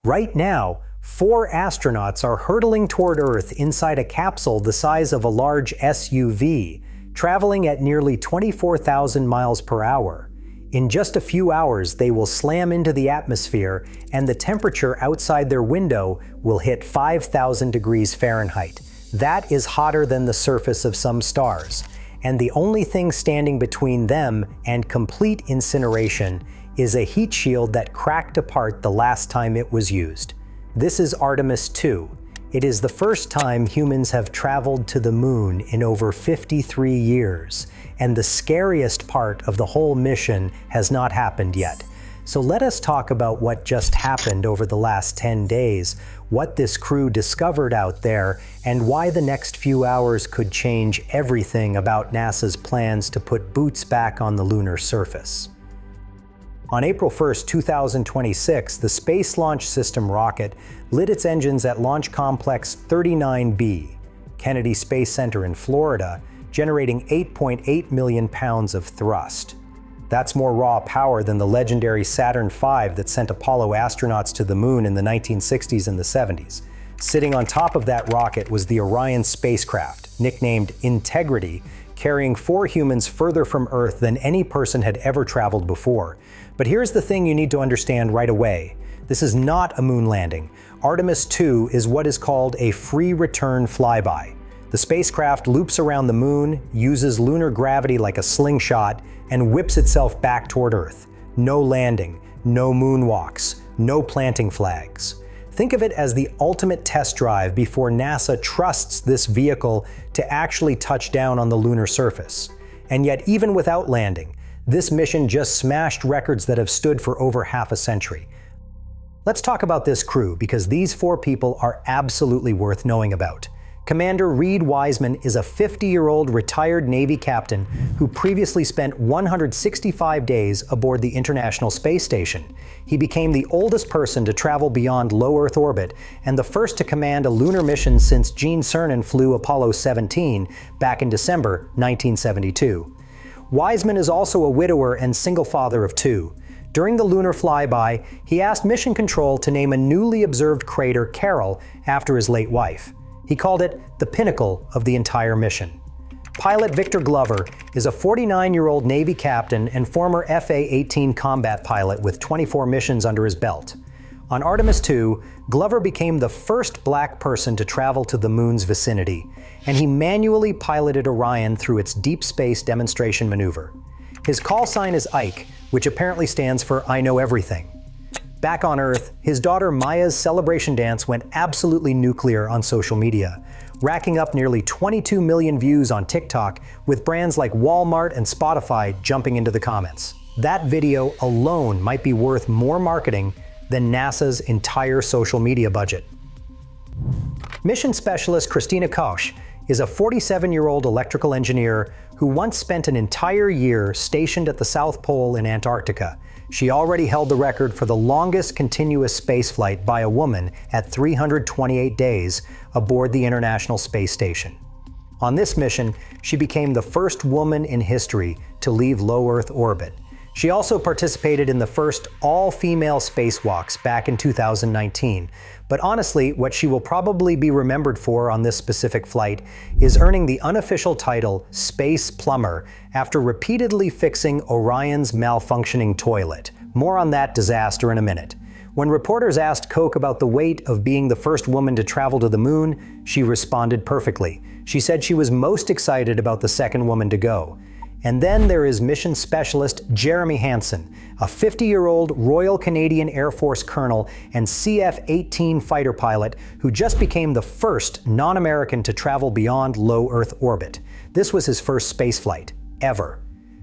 Right now, 4 astronauts are hurtling toward Earth inside a capsule the size of a large SUV, traveling at nearly 24,000 miles per hour. In just a few hours, they will slam into the atmosphere, and the temperature outside their window will hit 5,000 degrees Fahrenheit. That is hotter than the surface of some stars. And the only thing standing between them and complete incineration is a heat shield that cracked apart the last time it was used. This is Artemis 2. It is the first time humans have traveled to the moon in over 53 years, and the scariest part of the whole mission has not happened yet. So let us talk about what just happened over the last 10 days, what this crew discovered out there, and why the next few hours could change everything about NASA's plans to put boots back on the lunar surface. On April 1, 2026, the Space Launch System rocket lit its engines at Launch Complex 39B, Kennedy Space Center in Florida, generating 8.8 million pounds of thrust. That's more raw power than the legendary Saturn V that sent Apollo astronauts to the moon in the 1960s and the 70s. Sitting on top of that rocket was the Orion spacecraft, nicknamed Integrity, carrying 4 humans further from Earth than any person had ever traveled before. But here's the thing you need to understand right away. This is not a moon landing. Artemis 2 is what is called a free return flyby. The spacecraft loops around the moon, uses lunar gravity like a slingshot, and whips itself back toward Earth. No landing, no moonwalks, no planting flags. Think of it as the ultimate test drive before NASA trusts this vehicle to actually touch down on the lunar surface. And yet, even without landing, this mission just smashed records that have stood for over half a century. Let's talk about this crew, because these 4 people are absolutely worth knowing about. Commander Reed Wiseman is a 50-year-old retired Navy captain who previously spent 165 days aboard the International Space Station. He became the oldest person to travel beyond low Earth orbit and the first to command a lunar mission since Gene Cernan flew Apollo 17 back in December 1972. Wiseman is also a widower and single father of 2. During the lunar flyby, he asked Mission Control to name a newly observed crater Carol after his late wife. He called it the pinnacle of the entire mission. Pilot Victor Glover is a 49-year-old Navy captain and former FA-18 combat pilot with 24 missions under his belt. On Artemis 2, Glover became the first black person to travel to the moon's vicinity, and he manually piloted Orion through its deep space demonstration maneuver. His call sign is Ike, which apparently stands for I Know Everything. Back on Earth, his daughter Maya's celebration dance went absolutely nuclear on social media, racking up nearly 22 million views on TikTok, with brands like Walmart and Spotify jumping into the comments. That video alone might be worth more marketing than NASA's entire social media budget. Mission specialist Christina Koch is a 47-year-old electrical engineer who once spent an entire year stationed at the South Pole in Antarctica. She already held the record for the longest continuous spaceflight by a woman at 328 days aboard the International Space Station. On this mission, she became the first woman in history to leave low Earth orbit. She also participated in the first all-female spacewalks back in 2019. But honestly, what she will probably be remembered for on this specific flight is earning the unofficial title Space Plumber after repeatedly fixing Orion's malfunctioning toilet. More on that disaster in a minute. When reporters asked Koch about the weight of being the first woman to travel to the moon, she responded perfectly. She said she was most excited about the second woman to go. And then there is mission specialist Jeremy Hansen, a 50-year-old Royal Canadian Air Force colonel and CF-18 fighter pilot who just became the first non-American to travel beyond low Earth orbit. This was his first spaceflight, ever.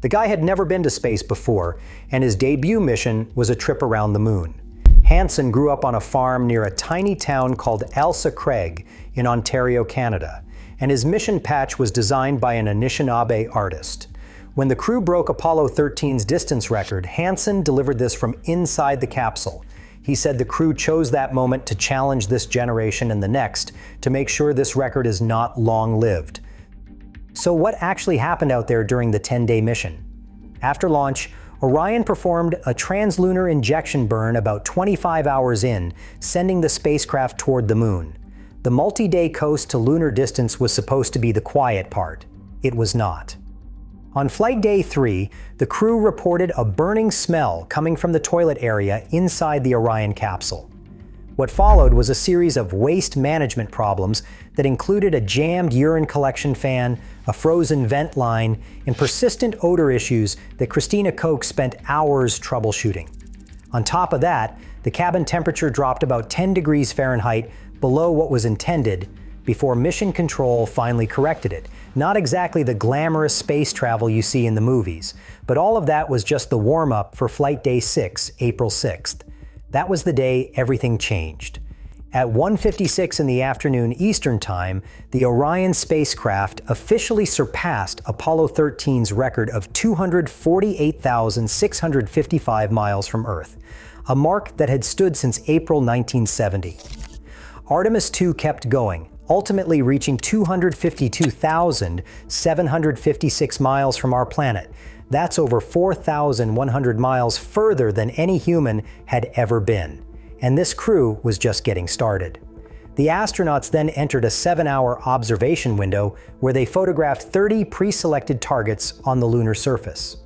The guy had never been to space before, and his debut mission was a trip around the moon. Hansen grew up on a farm near a tiny town called Ailsa Craig in Ontario, Canada, and his mission patch was designed by an Anishinaabe artist. When the crew broke Apollo 13's distance record, Hansen delivered this from inside the capsule. He said the crew chose that moment to challenge this generation and the next to make sure this record is not long-lived. So what actually happened out there during the 10-day mission? After launch, Orion performed a translunar injection burn about 25 hours in, sending the spacecraft toward the moon. The multi-day coast to lunar distance was supposed to be the quiet part. It was not. On flight day 3, the crew reported a burning smell coming from the toilet area inside the Orion capsule. What followed was a series of waste management problems that included a jammed urine collection fan, a frozen vent line, and persistent odor issues that Christina Koch spent hours troubleshooting. On top of that, the cabin temperature dropped about 10 degrees Fahrenheit below what was intended before Mission Control finally corrected it. Not exactly the glamorous space travel you see in the movies, but all of that was just the warm-up for Flight Day 6, April 6th. That was the day everything changed. At 1:56 in the afternoon Eastern Time, the Orion spacecraft officially surpassed Apollo 13's record of 248,655 miles from Earth, a mark that had stood since April 1970. Artemis 2 kept going, ultimately reaching 252,756 miles from our planet. That's over 4,100 miles further than any human had ever been. And this crew was just getting started. The astronauts then entered a 7-hour observation window where they photographed 30 pre-selected targets on the lunar surface.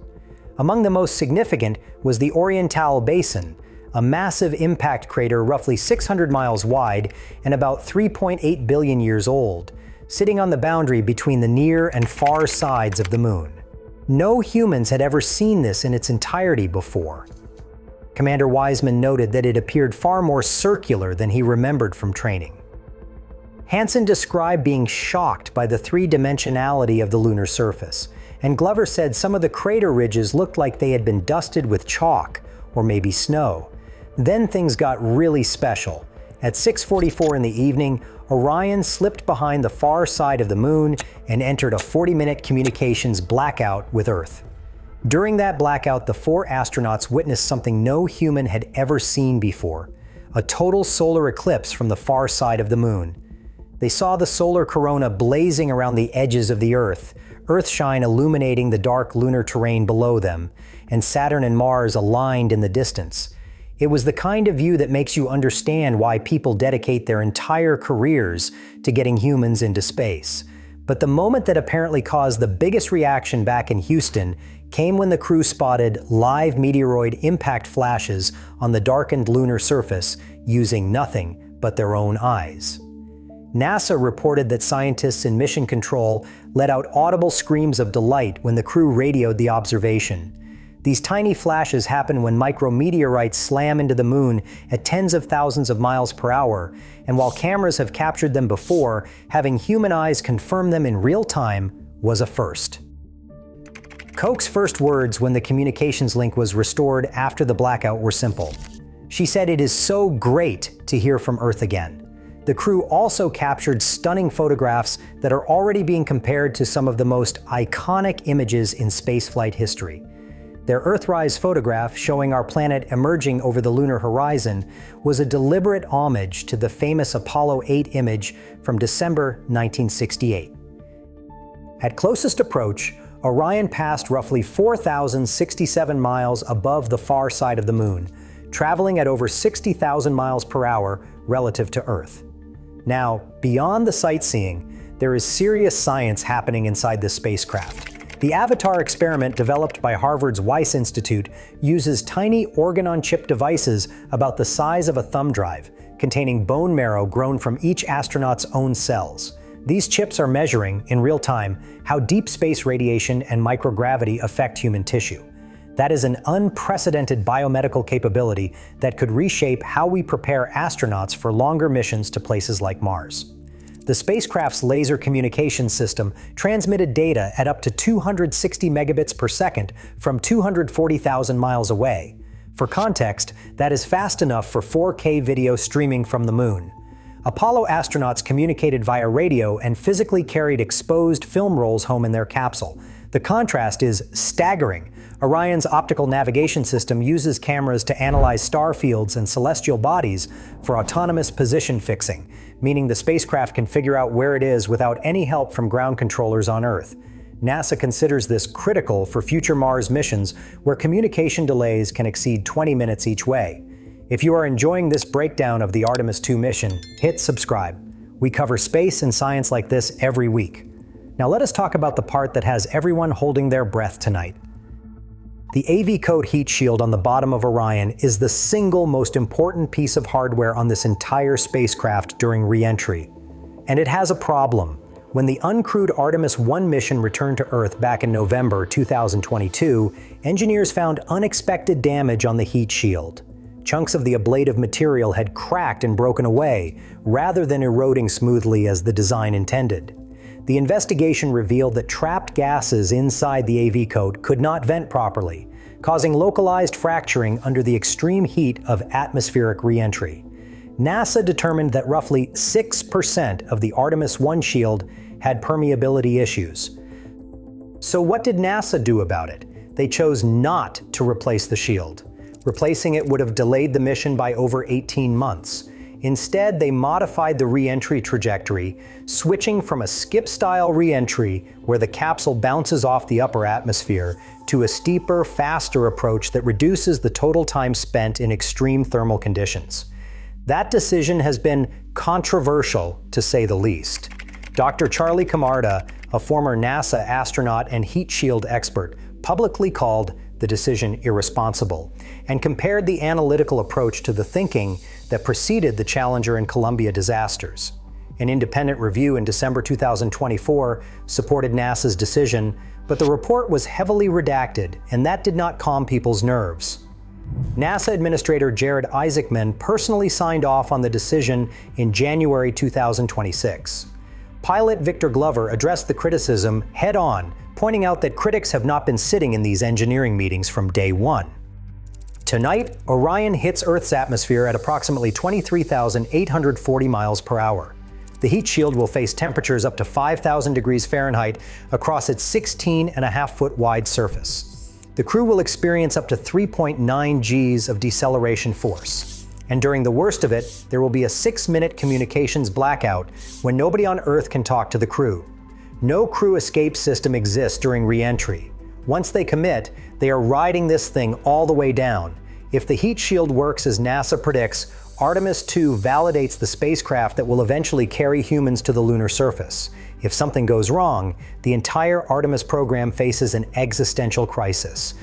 Among the most significant was the Oriental Basin, a massive impact crater roughly 600 miles wide and about 3.8 billion years old, sitting on the boundary between the near and far sides of the moon. No humans had ever seen this in its entirety before. Commander Wiseman noted that it appeared far more circular than he remembered from training. Hansen described being shocked by the three-dimensionality of the lunar surface, and Glover said some of the crater ridges looked like they had been dusted with chalk, or maybe snow. Then things got really special. At 6:44 in the evening, Orion slipped behind the far side of the moon and entered a 40-minute communications blackout with Earth. During that blackout, the 4 astronauts witnessed something no human had ever seen before: a total solar eclipse from the far side of the moon. They saw the solar corona blazing around the edges of the Earth, Earthshine illuminating the dark lunar terrain below them, and Saturn and Mars aligned in the distance. It was the kind of view that makes you understand why people dedicate their entire careers to getting humans into space. But the moment that apparently caused the biggest reaction back in Houston came when the crew spotted live meteoroid impact flashes on the darkened lunar surface using nothing but their own eyes. NASA reported that scientists in Mission Control let out audible screams of delight when the crew radioed the observation. These tiny flashes happen when micrometeorites slam into the moon at tens of thousands of miles per hour, and while cameras have captured them before, having human eyes confirm them in real time was a first. Koch's first words when the communications link was restored after the blackout were simple. She said, "It is so great to hear from Earth again." The crew also captured stunning photographs that are already being compared to some of the most iconic images in spaceflight history. Their Earthrise photograph, showing our planet emerging over the lunar horizon, was a deliberate homage to the famous Apollo 8 image from December 1968. At closest approach, Orion passed roughly 4,067 miles above the far side of the moon, traveling at over 60,000 miles per hour relative to Earth. Now, beyond the sightseeing, there is serious science happening inside this spacecraft. The Avatar experiment developed by Harvard's Weiss Institute uses tiny organ-on-chip devices about the size of a thumb drive, containing bone marrow grown from each astronaut's own cells. These chips are measuring, in real time, how deep space radiation and microgravity affect human tissue. That is an unprecedented biomedical capability that could reshape how we prepare astronauts for longer missions to places like Mars. The spacecraft's laser communication system transmitted data at up to 260 megabits per second from 240,000 miles away. For context, that is fast enough for 4K video streaming from the moon. Apollo astronauts communicated via radio and physically carried exposed film rolls home in their capsule. The contrast is staggering. Orion's optical navigation system uses cameras to analyze star fields and celestial bodies for autonomous position fixing, meaning the spacecraft can figure out where it is without any help from ground controllers on Earth. NASA considers this critical for future Mars missions where communication delays can exceed 20 minutes each way. If you are enjoying this breakdown of the Artemis 2 mission, hit subscribe. We cover space and science like this every week. Now let us talk about the part that has everyone holding their breath tonight. The AV coat heat shield on the bottom of Orion is the single most important piece of hardware on this entire spacecraft during re-entry. And it has a problem. When the uncrewed Artemis 1 mission returned to Earth back in November 2022, engineers found unexpected damage on the heat shield. Chunks of the ablative material had cracked and broken away, rather than eroding smoothly as the design intended. The investigation revealed that trapped gases inside the AV coat could not vent properly, causing localized fracturing under the extreme heat of atmospheric re-entry. NASA determined that roughly 6% of the Artemis 1 shield had permeability issues. So what did NASA do about it? They chose not to replace the shield. Replacing it would have delayed the mission by over 18 months. Instead, they modified the re-entry trajectory, switching from a skip-style re-entry where the capsule bounces off the upper atmosphere to a steeper, faster approach that reduces the total time spent in extreme thermal conditions. That decision has been controversial, to say the least. Dr. Charlie Camarda, a former NASA astronaut and heat shield expert, publicly called the decision irresponsible, and compared the analytical approach to the thinking that preceded the Challenger and Columbia disasters. An independent review in December 2024 supported NASA's decision, but the report was heavily redacted, and that did not calm people's nerves. NASA Administrator Jared Isaacman personally signed off on the decision in January 2026. Pilot Victor Glover addressed the criticism head-on, pointing out that critics have not been sitting in these engineering meetings from day one. Tonight, Orion hits Earth's atmosphere at approximately 23,840 miles per hour. The heat shield will face temperatures up to 5,000 degrees Fahrenheit across its 16.5-foot wide surface. The crew will experience up to 3.9 Gs of deceleration force. And during the worst of it, there will be a 6-minute communications blackout when nobody on Earth can talk to the crew. No crew escape system exists during re-entry. Once they commit, they are riding this thing all the way down. If the heat shield works as NASA predicts, Artemis 2 validates the spacecraft that will eventually carry humans to the lunar surface. If something goes wrong, the entire Artemis program faces an existential crisis.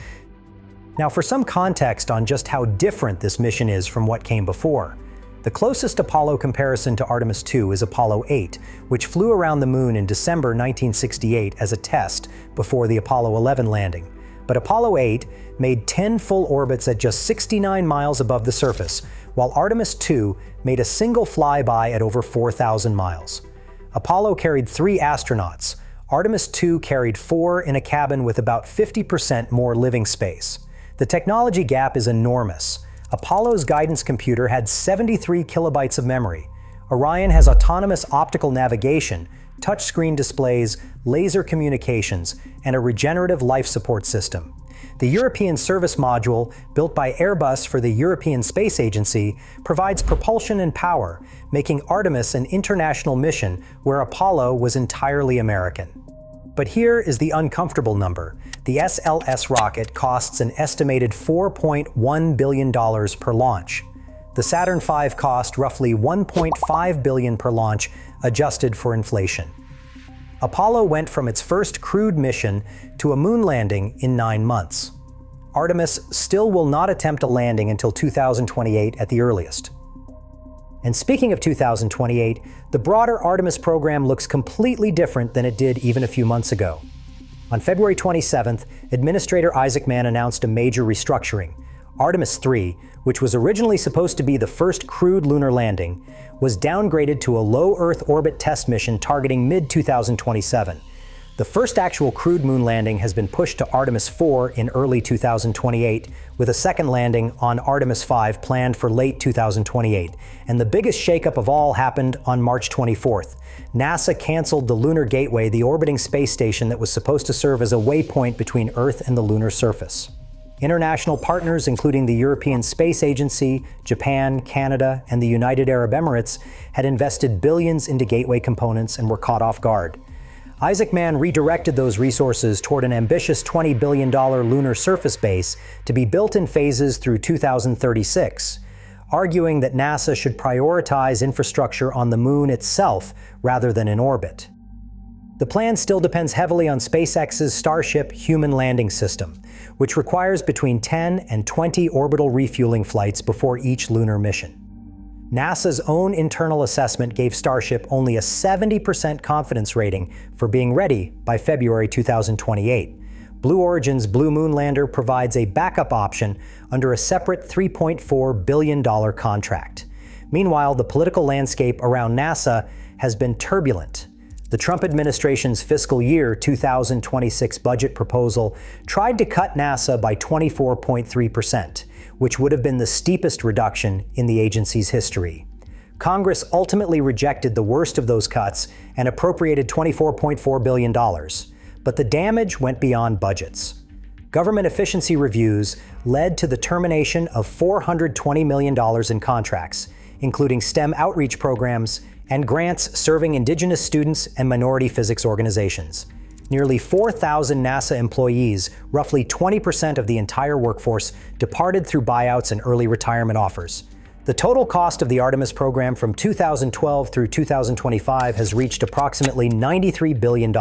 Now, for some context on just how different this mission is from what came before. The closest Apollo comparison to Artemis 2 is Apollo 8, which flew around the moon in December 1968 as a test before the Apollo 11 landing. But Apollo 8 made 10 full orbits at just 69 miles above the surface, while Artemis 2 made a single flyby at over 4,000 miles. Apollo carried 3 astronauts. Artemis 2 carried 4 in a cabin with about 50% more living space. The technology gap is enormous. Apollo's guidance computer had 73 kilobytes of memory. Orion has autonomous optical navigation, touchscreen displays, laser communications, and a regenerative life support system. The European Service Module, built by Airbus for the European Space Agency, provides propulsion and power, making Artemis an international mission where Apollo was entirely American. But here is the uncomfortable number. The SLS rocket costs an estimated $4.1 billion per launch. The Saturn V cost roughly $1.5 billion per launch, adjusted for inflation. Apollo went from its first crewed mission to a moon landing in 9 months. Artemis still will not attempt a landing until 2028 at the earliest. And speaking of 2028, the broader Artemis program looks completely different than it did even a few months ago. On February 27th, Administrator Isaacman announced a major restructuring. Artemis 3, which was originally supposed to be the first crewed lunar landing, was downgraded to a low Earth orbit test mission targeting mid-2027. The first actual crewed moon landing has been pushed to Artemis 4 in early 2028, with a second landing on Artemis 5 planned for late 2028. And the biggest shakeup of all happened on March 24th. NASA canceled the Lunar Gateway, the orbiting space station that was supposed to serve as a waypoint between Earth and the lunar surface. International partners, including the European Space Agency, Japan, Canada, and the United Arab Emirates, had invested billions into Gateway components and were caught off guard. Isaac Mann redirected those resources toward an ambitious $20 billion lunar surface base to be built in phases through 2036, arguing that NASA should prioritize infrastructure on the moon itself rather than in orbit. The plan still depends heavily on SpaceX's Starship human landing system, which requires between 10 and 20 orbital refueling flights before each lunar mission. NASA's own internal assessment gave Starship only a 70% confidence rating for being ready by February 2028. Blue Origin's Blue Moon lander provides a backup option under a separate $3.4 billion contract. Meanwhile, the political landscape around NASA has been turbulent. The Trump administration's fiscal year 2026 budget proposal tried to cut NASA by 24.3%, which would have been the steepest reduction in the agency's history. Congress ultimately rejected the worst of those cuts and appropriated $24.4 billion, but the damage went beyond budgets. Government efficiency reviews led to the termination of $420 million in contracts, including STEM outreach programs and grants serving Indigenous students and minority physics organizations. Nearly 4,000 NASA employees, roughly 20% of the entire workforce, departed through buyouts and early retirement offers. The total cost of the Artemis program from 2012 through 2025 has reached approximately $93 billion,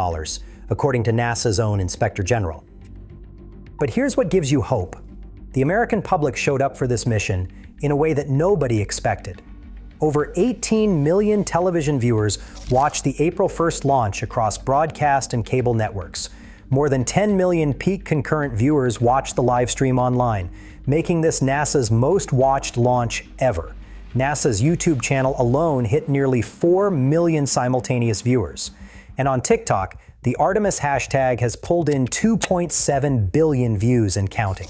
according to NASA's own Inspector General. But here's what gives you hope. The American public showed up for this mission in a way that nobody expected. Over 18 million television viewers watched the April 1st launch across broadcast and cable networks. More than 10 million peak concurrent viewers watched the live stream online, making this NASA's most watched launch ever. NASA's YouTube channel alone hit nearly 4 million simultaneous viewers. And on TikTok, the Artemis hashtag has pulled in 2.7 billion views and counting.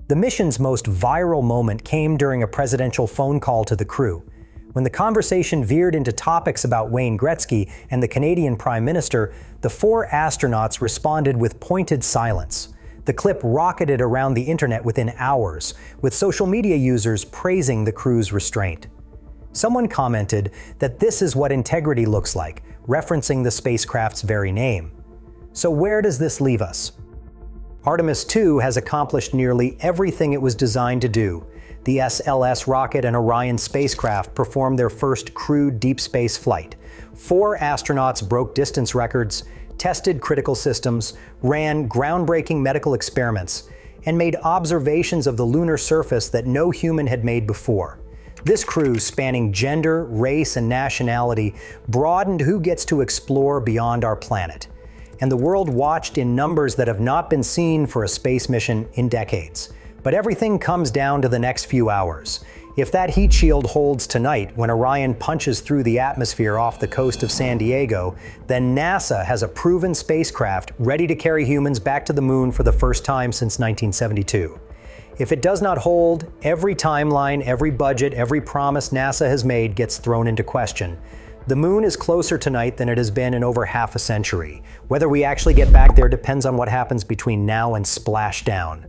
The mission's most viral moment came during a presidential phone call to the crew. When the conversation veered into topics about Wayne Gretzky and the Canadian Prime Minister, the 4 astronauts responded with pointed silence. The clip rocketed around the internet within hours, with social media users praising the crew's restraint. Someone commented that this is what integrity looks like, referencing the spacecraft's very name. So where does this leave us? Artemis 2 has accomplished nearly everything it was designed to do. The SLS rocket and Orion spacecraft performed their first crewed deep space flight. 4 astronauts broke distance records, tested critical systems, ran groundbreaking medical experiments, and made observations of the lunar surface that no human had made before. This crew, spanning gender, race, and nationality, broadened who gets to explore beyond our planet. And the world watched in numbers that have not been seen for a space mission in decades. But everything comes down to the next few hours. If that heat shield holds tonight when Orion punches through the atmosphere off the coast of San Diego, then NASA has a proven spacecraft ready to carry humans back to the moon for the first time since 1972. If it does not hold, every timeline, every budget, every promise NASA has made gets thrown into question. The moon is closer tonight than it has been in over half a century. Whether we actually get back there depends on what happens between now and splashdown.